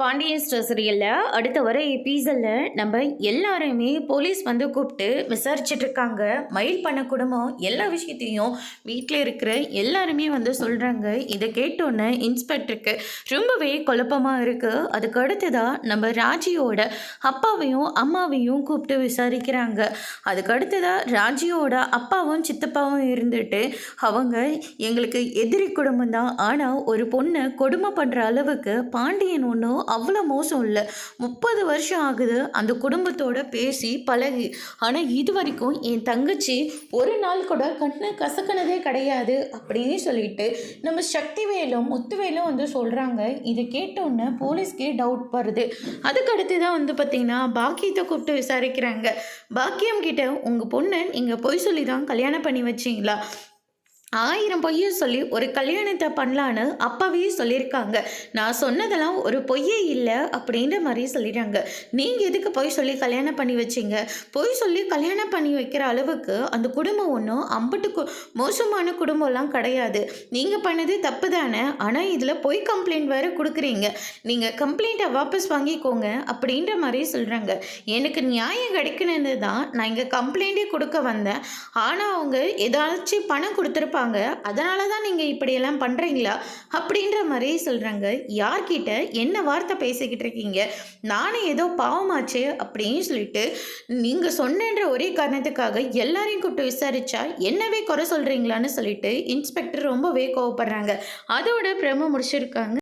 Pandian store சீரியலில் அடுத்த வர எபிசோடில் நம்ம எல்லாருமே போலீஸ் வந்து கூப்பிட்டு விசாரிச்சுட்டு இருக்காங்க. மயில் பண்ண குடும்பம் எல்லா விஷயத்தையும் வீட்டில் இருக்கிற எல்லாருமே வந்து சொல்கிறாங்க. இதை கேட்டோன்னே இன்ஸ்பெக்டருக்கு ரொம்பவே குழப்பமாக இருக்குது. அதுக்கு அடுத்ததாக நம்ம ராஜியோட அப்பாவையும் அம்மாவையும் கூப்பிட்டு விசாரிக்கிறாங்க. அதுக்கு அடுத்ததாக ராஜியோட அப்பாவும் சித்தப்பாவும் இருந்துட்டு அவங்க எங்களுக்கு எதிரி குடும்பம் தான், ஆனால் ஒரு பொண்ணை கொடுமை பண்ணுற அளவுக்கு பாண்டியன் ஒன்றும் அவ்வளோ மோசம் இல்லை. 30 வருஷம் ஆகுது அந்த குடும்பத்தோட பேசி பழகி. ஆனால் இது வரைக்கும் என் தங்கச்சி ஒரு நாள் கூட கண்ணு கசக்கினதே கிடையாது அப்படின்னு சொல்லிட்டு நம்ம சக்திவேலும் முத்துவேலும் வந்து சொல்கிறாங்க. இதை கேட்டோன்னே போலீஸ்க்கே டவுட் வருது. அதுக்கு அடுத்து தான் வந்து பார்த்திங்கன்னா பாக்கியத்தை கூப்பிட்டு விசாரிக்கிறாங்க. பாக்கியம் கிட்ட உங்கள் பொண்ணை நீங்கள் பொய் சொல்லி தான் கல்யாணம் பண்ணி வச்சிங்களா? 1000 பொய்யை சொல்லி ஒரு கல்யாணத்தை பண்ணலான்னு அப்பாவே சொல்லியிருக்காங்க. நான் சொன்னதெல்லாம் ஒரு பொய்யே இல்லை அப்படின்ற மாதிரி சொல்லிடுறாங்க. நீங்கள் எதுக்கு பொய் சொல்லி கல்யாணம் பண்ணி வச்சிங்க? பொய் சொல்லி கல்யாணம் பண்ணி வைக்கிற அளவுக்கு அந்த குடும்பம் ஒன்றும் அம்பட்டு மோசமான குடும்பம்லாம் கிடையாது. நீங்கள் பண்ணது தப்பு தானே, ஆனால் இதில் பொய் கம்ப்ளைண்ட் வேறு கொடுக்குறீங்க. நீங்கள் கம்ப்ளைண்ட்டை வாபஸ் வாங்கிக்கோங்க அப்படின்ற மாதிரி சொல்கிறாங்க. எனக்கு நியாயம் கிடைக்கணுன்னு தான் நான் இங்கே கம்ப்ளைண்ட்டே கொடுக்க வந்தேன். ஆனால் அவங்க ஏதாச்சும் பணம் கொடுத்துருப்பாங்க, அதனால தான் நீங்கள் இப்படியெல்லாம் பண்ணுறீங்களா அப்படின்ற மாதிரி சொல்கிறாங்க. யார்கிட்ட என்ன வார்த்தை பேசிக்கிட்டு இருக்கீங்க? நானும் ஏதோ பாவமாச்சு அப்படின்னு சொல்லிட்டு நீங்கள் சொன்னன்ற ஒரே காரணத்துக்காக எல்லாரையும் கூப்பிட்டு விசாரிச்சா என்னவே குறை சொல்கிறீங்களான்னு சொல்லிட்டு இன்ஸ்பெக்டர் ரொம்பவே கோவப்படுறாங்க. அதோட பிரம முடிச்சிருக்காங்க.